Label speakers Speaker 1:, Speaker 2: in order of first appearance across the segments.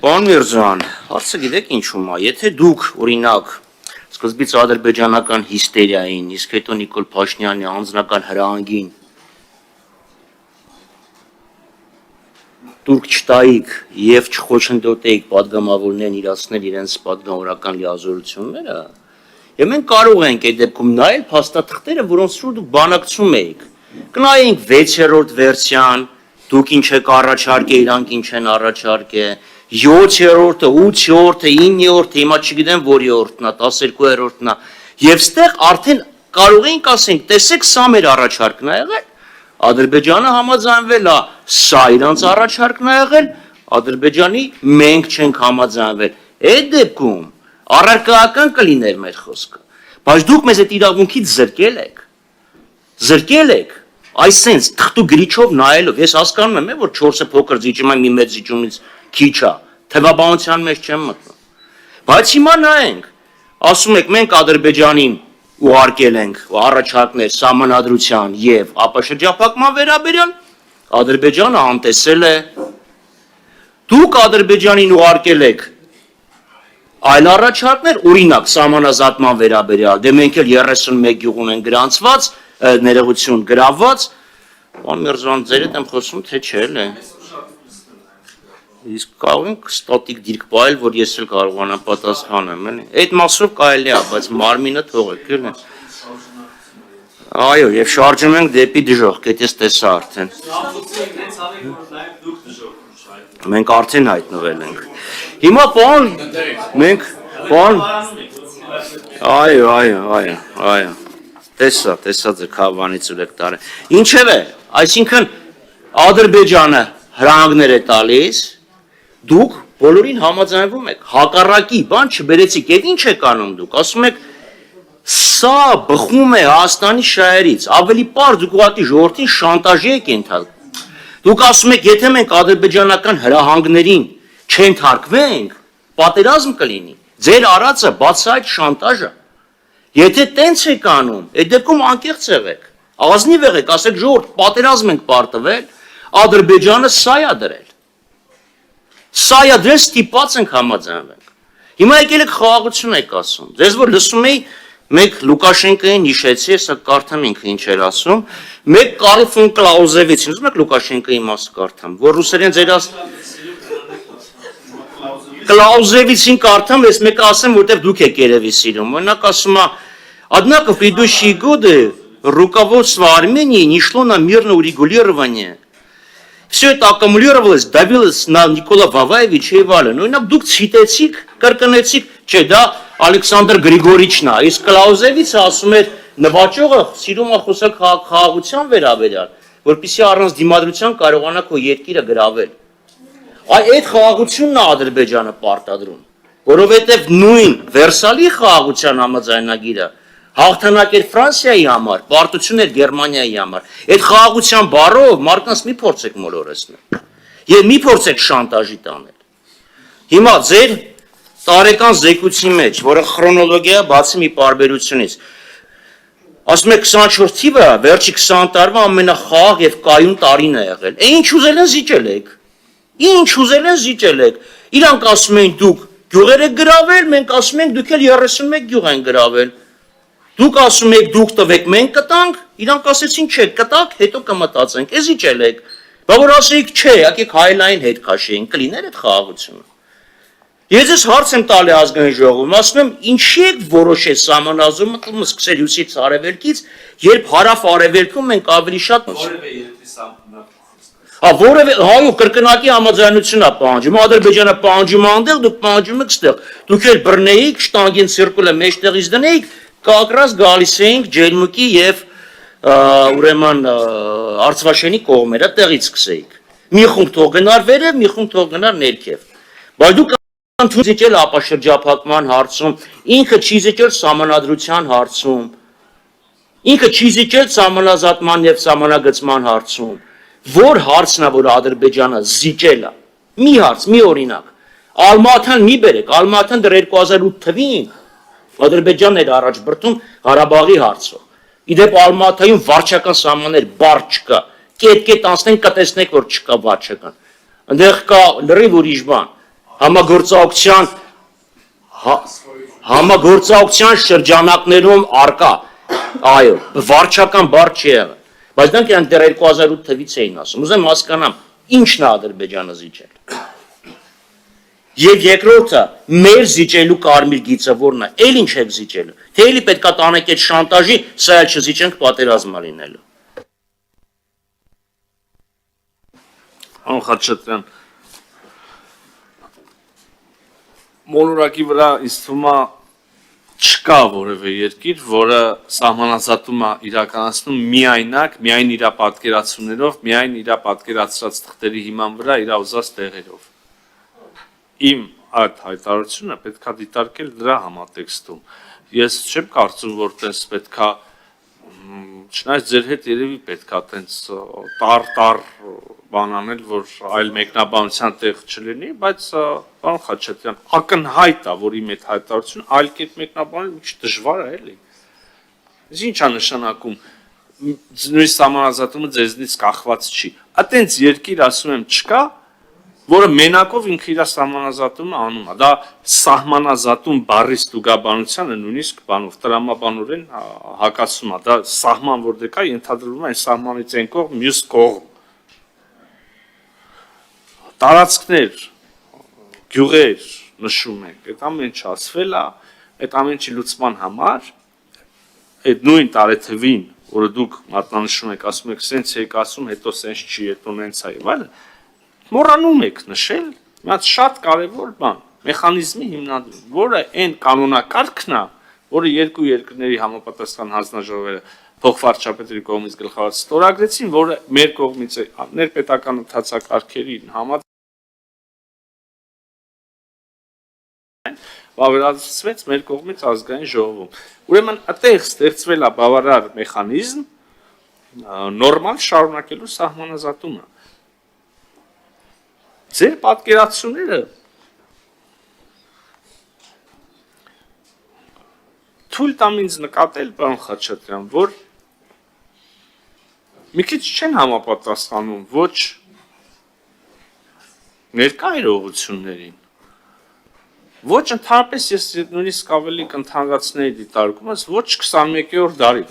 Speaker 1: Պարոն Միրզոյան, հարցը գիտեք ինչու՞մ է, եթե դուք օրինակ սկզբից ադրբեջանական հիստերիային, իսկ հետո Նիկոլ Փաշինյանի անձնական հրահանգին դուրք չտայիք եւ չխոչընդոտեիք պատգամավորներն իրացնել իրենց պատգամավորական լիազորությունները, եւ մենք կարող ենք այդ դեպքում նայել փաստաթղթերը, որոնց շուրջ դուք բանակցում էիք։ Կնայենք 6-րդ վերսիան, դուք ինչ եք առաջարկել, իրանք ինչ են առաջարկել, 7-րդը, 8-րդը, 9-րդը, հիմա չգիտեմ որի-րդն է, 12-րդն է, եւ ստեղ արդեն կարող ենք ասենք, տեսեք, սա մեր առաջարկն է եղել, Ադրբեջանը համաձայնվել է, սա իրանց առաջարկն է եղել, Ադրբեջանի մենք չենք համաձայնվել։ Այդ դեպքում առարկայական կլիներ մեր խոսքը, բայց դուք մեզ այդ իրավունքից զրկել եք, այսենց թղթու գրիչով նայելով, ես հասկանում եմ, որ 4-ը փոքր զիջում է, մի մեծ զիջումից քիչ է, թվաբանության մեջ չեմ մտնում։ Բայց հիմա նայենք, ասում եք մենք Ադրբեջանին ուղարկել ենք առաջարկներ սահմանադրության եւ ապաշրջափակման վերաբերյալ, Ադրբեջանը անտեսել է, դուք Ադրբեջանին ուղարկել եք այլ առաջարկներ, օրինակ սահմանազատման վերաբերյալ, դե մենք էլ 31 գյուղ ունենք գրանցված, ներողություն գրաված, պարոն Միրզոյան, ձեր հետ եմ խոսում, թե չէ՞ է։ Իսկ կարող ենք ստատիկ դիրք պահել, որ ես էլ կարողանամ պատասխանեմ, էլի։ Այդ մասով կարելի է, բայց մարմինը թողեք, էլի։ Այո, եւ շարժում ենք դեպի դժոխք, այդպես տեսա արդեն։ Մենք արդեն հայտնվել ենք։ Հիմա պարոն, մենք պարոն Այո։ Տեսա ձեր քավանից ուրեք տարը։ Ինչևէ, այսինքն Ադրբեջանը հրահանգներ է տալիս, դուք բոլորին համաձայնվում եք, հակառակի բան չբերեցիք, այդ ինչ եք անում դուք, ասում եք, սա բխում է Հայաստանի շահերից, ավելի պարզ դուք ուղղակի ժողովրդին շանտաժի եք ենթարկում, դուք ասում եք, եթե մենք ադրբեջանական հրահանգներին չենթարկվենք, պատերազմ կլինի, ձեր արածը բացահայտ շանտաժ է, եթե տենց եք անում, այդ դեպքում անկեղծ եղեք, ազնիվ եղեք, ասեք ժողովուրդ, պատերազմ ենք պարտվել, Ադրբեջանը սա է դրել։ Սա է դրել, ստիպված ենք համաձայնվենք։ Հիմա եկել եք խաղաղություն եք ասում։ Ձեզ որ լսում էի, մեկ Լուկաշենկոին հիշեցի, հեսա կարդամ ինքը ինչ էր ասում, մեկ Կարլ ֆոն Կլաուզևիցին, ուզում եք Լուկաշենկոյի մասը կարդամ, որ ռուսերեն ձեր Կլաուզևիցին կարդամ, ես մեկը ասեմ, որտեղ դուք եք երևի силում։ Օրինակ ասում է, однако в предыдущие годы руководство Армении не шло на мирное урегулирование. Все это аккумулировалось, давилось на Никола Ваваевича и Валина. Ну, иногда դուք ցիտեցիք, կրկնեցիք, չէ, դա Ալեքսանդր Գրիգորիչն է, իսկ Կլաուզևիցը ասում էր, նվաճողը սիրում է խոսալ խաղաղության վերաբերյալ, որպեսզի առանց դիմադրության կարողանա քո երկիրը գրավել։ Այդ խաղաղությունն է Ադրբեջանը պարտադրում, որովհետև նույն Վերսալի խաղաղության համաձայնագիրը հաղթանակ էր Ֆրանսիայի համար, պարտություն էր Գերմանիայի համար։ Այդ խաղաղության բառով մարդկանց մի փորձեք մոլորեցնել եւ մի փորձեք շանտաժի տանել։ Հիմա ձեր տարեկան զեկույցի մեջ, որը քրոնոլոգիա բացի մի պարբերությունից, ասում եք 24 թիվը վերջի 20 տարվա ամենախաղաղ եւ կայուն տարին է եղել։ Ինչ ուզել են զիջել եք։ Ինչ ուզել են զիջել եք։ Իրանք ասում են դուք գյուղեր եք գրավել, մենք ասում ենք դուք էլ 31 գյուղ են գրավել։ Դուք ասում եք դուք տվեք, մենք կտանք, իրանք ասեցին չէ, կտակ, հետո կմտածենք, էս իջել եք։ Բա որ ասեիք չէ, եկեք հայլային հետ քաշեին, կլիներ այդ խաղաղությունը։ Ես ես հարց եմ տալի ազգային ժողովում, ասում եմ, ինչի եք որոշել սահմանազատումը տալու սկսել հյուսից արևելքից, երբ հարավ արևելքում մենք ավելի շատ որևէ հայու կրկնակի համաձայնություն է պահանջում, Ադրբեջանը պահանջում այնտեղ, դուք պահանջում եք ստեղ, դուք էլ բռնեիք, շտանգին ցիրկուլը մեջտեղից դնեիք, կակրած գալիս էինք Ջերմուկի եւ ուրեմն Արցվաշենի կողմերը տեղից սկսեիք։ Մի խումբ թող գնար վերև, մի խումբ թող գնար ներքև։ Բայց դուք ընդունել ապաշրջափակման հարցում, ինքը չի զիջել սահմանադրության հարցում, ինքը չի զիջել սահմանազատման եւ սահմանագծման հարցում։ Որ հարցն է, որ Ադրբեջանը զիջել է։ Մի հարց, մի օրինակ։ Ալմատան մի բերեք, Ալմատան դեռ 2008 թվին Ադրբեջանն էր առաջ բրտում Ղարաբաղի հարցով։ Իդեպ Ալմատայում վարչական սահմաններ բառ չկա։ Կետ անցնենք կտեսնենք որ չկա վարչական։ Այնտեղ կա լրիվ ուրիշ բան։ համագործակցության շրջանակներում արկա, այո, վարչական բառ չի եղել, բայց դրանք իրենք դեռ 2008 թվից էին ասում, ուզեմ հասկանամ, ինչն է Ադրբեջանը զիջել։ Եվ երկրորդը, մեր զիջելու կարմիր գիծը որն է, էլ ինչ եք զիջելու, թե էլի պետքա տանեք այդ շանտաժի, սա էլ չզիջենք պատերազմա լինելու։
Speaker 2: Պարոն Խաչատրյան, մոլորակի վրա ինձ թվում է չկա որևէ երկիր, որը սահմանազատում է իրականացնում միայնակ, միայն իր պատկերացումներով, միայն իր պատկերացրած թղթերի հիման վրա իր ուզած տեղերով։ Իմ այդ հայտարարությունը պետքա դիտարկել դրա համատեքստում։ Ես չեմ կարծում, որ տես պետքա, չնայած ձեր հետ երևի պետքա տենց տար բան անել, որ այլ մեկնաբանության տեղ չլինի, բայց պարոն Խաչատրյան, ակնհայտ է, որ իմ այդ հայտարարությունը այլ կերպ մեկնաբանել մի քիչ դժվար է, էլի։ Ինչ է նշանակում, նույնիսկ սահմանազատումը ձեզնից կախված չի։ Այտենց երկիր ասում եմ չկա, որը մենակով ինքը իր սահմանազատումը անում է։ Դա սահմանազատում բառի ստուգաբանությանը նույնիսկ բանով տրամաբանորեն հակասում է։ Դա սահման որ դե կա, ենթադրվում է այն սահմանից այն կողմ, մյուս կողմ։ Տարածքներ, գյուղեր նշում ենք, այդ ամեն ինչ ասվել է, այդ ամեն ինչի լուծման համար, այդ նույն տարեթվին, որը դուք մատնանշում եք, ասում եք, սենց եք ասում, հետո սենց չի, հետո նենց է եւ այլն, մոռանում եք նշել մի հատ շատ կարևոր բան, մեխանիզմի հիմնադրում, որը այն կանոնակարգն է, որը երկու երկրների համապատասխան հանձնաժողովները փոխվարչապետերի կողմից գլխավորած ստորագրեցին, որը մեր կողմից ներպետական ընթացակարգերին համաձայն վավերացվեց մեր կողմից ազգային ժողովում։ Ուրեմն այդտեղ ստեղծվել է բավարար մեխանիզմ նորմալ շարունակելու սահմանազատումը։ Ձեր պատկերացումները թույլ տամ ինձ նկատել, պարոն Խաչատրյան, որ մի քիչ չեն համապատասխանում ոչ ներկա իրողություններին, ոչ ընդհանրապես ես նույնիսկ ավելի կընդհանրացնեի դիտարկումս, ոչ 21-րդ դարի։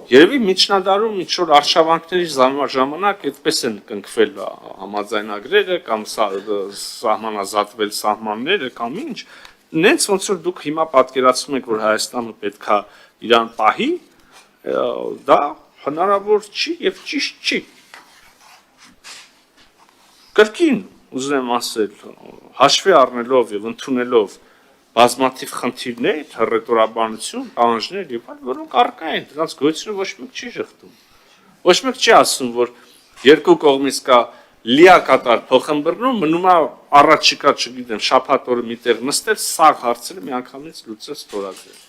Speaker 2: Երևի միջնադարում ինչ-որ արշավանքների ժամանակ այդպես են կնքվել համաձայնագրերը կամ սահմանազատվել սահմանները կամ ինչ, նենց ոնց որ դուք հիմա պատկերացնում եք, որ Հայաստանը պետքա իրան պահի, դա հնարավոր չի եւ ճիշտ չի։ Կրկին ուզեմ ասել, հաշվի առնելով եւ ընդունելով բազմաթիվ խնդիրներ, հռետորաբանություն, պահանջներ եւ այլ, որոնք առկա են, դրանց գոյությունը ոչ մեկ չի շղթում։ Ոչ մեկ չի ասում, որ երկու կողմից կա լիակատար փոխըմբռնում, մնում է առաջիկա, չգիտեմ, շաբաթ օրը միտեղ նստել, սաղ հարցերը միանգամից լուծել ստորագրել։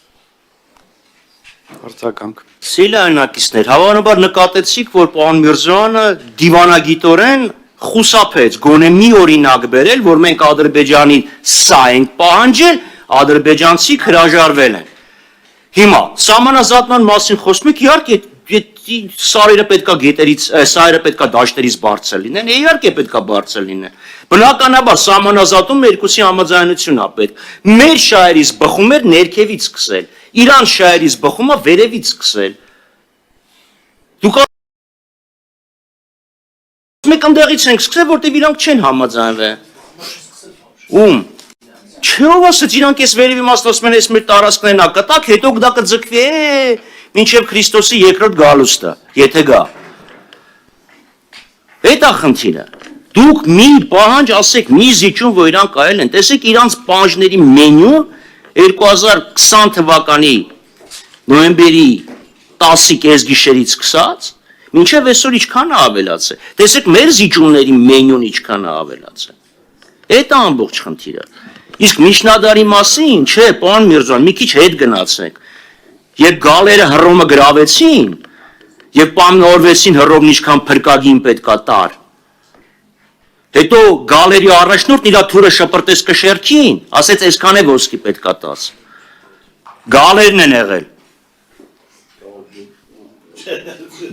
Speaker 3: Արտականք։
Speaker 1: Սիլիանակիցներ, հավանաբար նկատեցիք, որ պարոն Միրզոյանը դիվանագիտորեն խուսափեց գոնե մի օրինակ բերել, որ մենք Ադրբեջանին սա ենք պահանջել, ադրբեջանցիք հրաժարվել են։ Հիմա սահմանազատման մասին խոսում եք, իհարկե սարերը պետքա գետերից, սարերը պետքա դաշտերից բարձր լինեն, իհարկե պետքա բարձր լինեն։ Բնականաբար սահմանազատում երկուսի համաձայնություն է պետք։ Մեր շահերից բխում էր ներքևից սկսել, Իրան շահերից բխումը վերևից սկսել։ Դուք մեկ ընդեղից ենք սկսել, որտեղ իրանք չեն համաձայնվել։ Ում։ Չով ասեց, իրանք ես վերևի մասն ասում են, ես մեր տարածքներն ա կտակ, հետո դա կձգվի, մինչև Քրիստոսի երկրորդ գալուստը, եթե գա։ Այդ է խնդիրը։ Դուք մի պահանջ ասեք, մի զիջում, որ իրանք այլ են, տեսեք իրանց պահանջների մենյուն 2020 թվականի նոյեմբերի 10-ի կեսգիշերից սկսած, մինչև այսօր ինչքան է ավելացել։ Տեսեք մեր զիջումների մենյուն ինչքան է ավելացել։ Այդ է ամբողջ խնդիրը։ Իսկ միջնադարի մասին, չէ, պարոն Միրզոյան, մի քիչ հետ գնացեք։ Երբ գալերը Հռոմը գրավեցին, եւ պայմանավորվեցին Հռոմն ինչքան փրկագին պետքա տար։ Հետո գալերի առաջնորդն իր թուրը շպրտեց կշերքին, ասեց այսքան է ոսկի պետքա տաս։ Գալերն են եղել։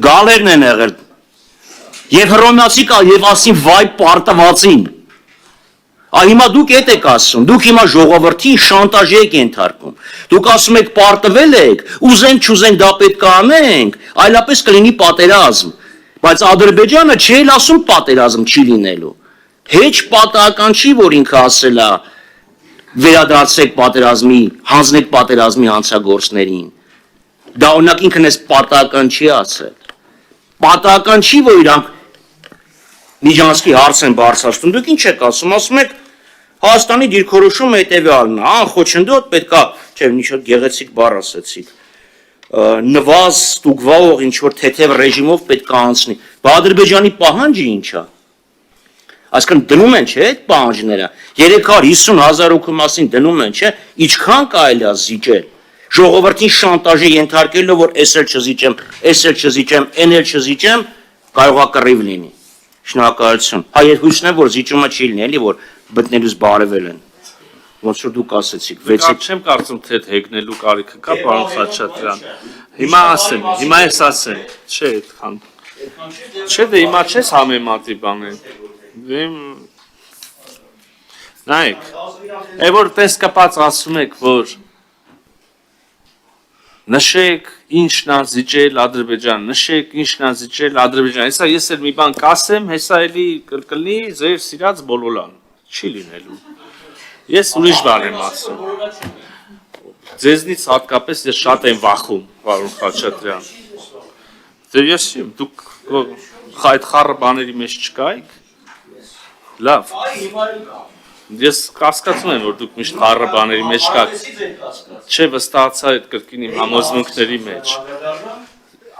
Speaker 1: Գալերն են եղել։ Եվ հռոմեացի կա եւ ասին վայ պարտվածին։ Հիմա դուք էդ եք ասում, դուք հիմա ժողովրդին շանտաժի եք ենթարկում։ Դուք ասում եք պարտվել եք, ուզենք չուզենք դա պետք է անենք, այլապես կլինի պատերազմ։ Բայց Ադրբեջանը չի էլ ասում պատերազմ չի լինելու։ Հեչ պատահական չի, որ ինքը ասել է վերադարձեք պատերազմի, հանձնեք պատերազմի հանցագործներին։ Դա օրինակ ինքն էս պատահական չի ասել։ Պատահական չի, որ իրանք Միջանցքի հարց են բարձրացնում, դուք ինչ եք ասում, ասում եք Հայաստանի դիրքորոշումը հետևյալն է, անխոչնդոտ պետքա, չէ, ինչ որ գեղեցիկ բառ ասեցիք, նվազ ստուգվող ինչ որ թեթև ռեժիմով պետքա անցնի։ Բա Ադրբեջանի պահանջը ինչ է։ Այսինքն դնում են, չէ, այդ պահանջները 350,000 հոգու մասին դնում են, չէ, ինչքան կարելի է զիջել։ Ժողովրդին շանտաժի ենթարկելով, որ էս էլ չզիջեմ, էս էլ չզիջեմ, այն էլ չզիջեմ, կարող է կռիվ լինի։ Շնորհակալություն։ Հույսն է, որ զիջումը չի լինի, էլի որ բտնելուց բարևել են։ Ոնց որ դուք ասեցիք,
Speaker 2: Չեմ կարծում թե հեգնելու կարիքը կա, պարոն Խաչատրյան։ Հիմա ասեմ, հիմա ես ասեմ, չէ, այդքան։ Չէ, դե հիմա չես համեմատի բաներ։ Նայեք, այ որ տես կապած ասում եք, որ նշեք ինչն է զիջել Ադրբեջան, նշեք ինչն է զիջել Ադրբեջան։ Հեսա ես էլ մի բան կասեմ, հեսա էլի կլկլնի ձեր սիրած բոլոլան։ Չի լինելու։ Ես ուրիշ բան եմ ասում։ Ձեզնից հատկապես ես շատ եմ վախում, պարոն Խաչատրյան։ Դե ես դուք այդ խառը բաների մեջ չկայիք։ Լավ։ Ես կասկածում եմ, որ դուք միշտ խառը բաների մեջ կաք։ Չէ, վստահացա այդ կրկին իմ համոզմունքների մեջ։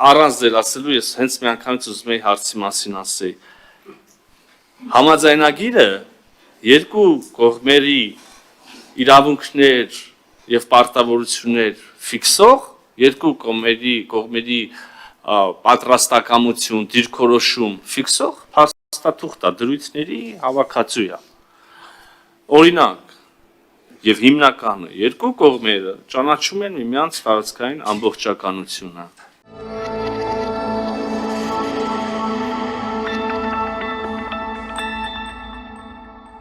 Speaker 2: Առանց ձեր ասելու ես հենց մի անգամից ուզում էի հարցի մասին ասեի։ Համաձայնագիրը երկու կողմերի իրավունքներ եւ պարտավորություններ ֆիքսող, երկու կողմերի պատրաստակամություն, դիրքորոշում ֆիքսող փաստաթուղթ է, դրույթների հավաքածու է։ Օրինակ, եւ հիմնականը երկու կողմերը ճանաչում են միմյանց տարածքային ամբողջականությունը։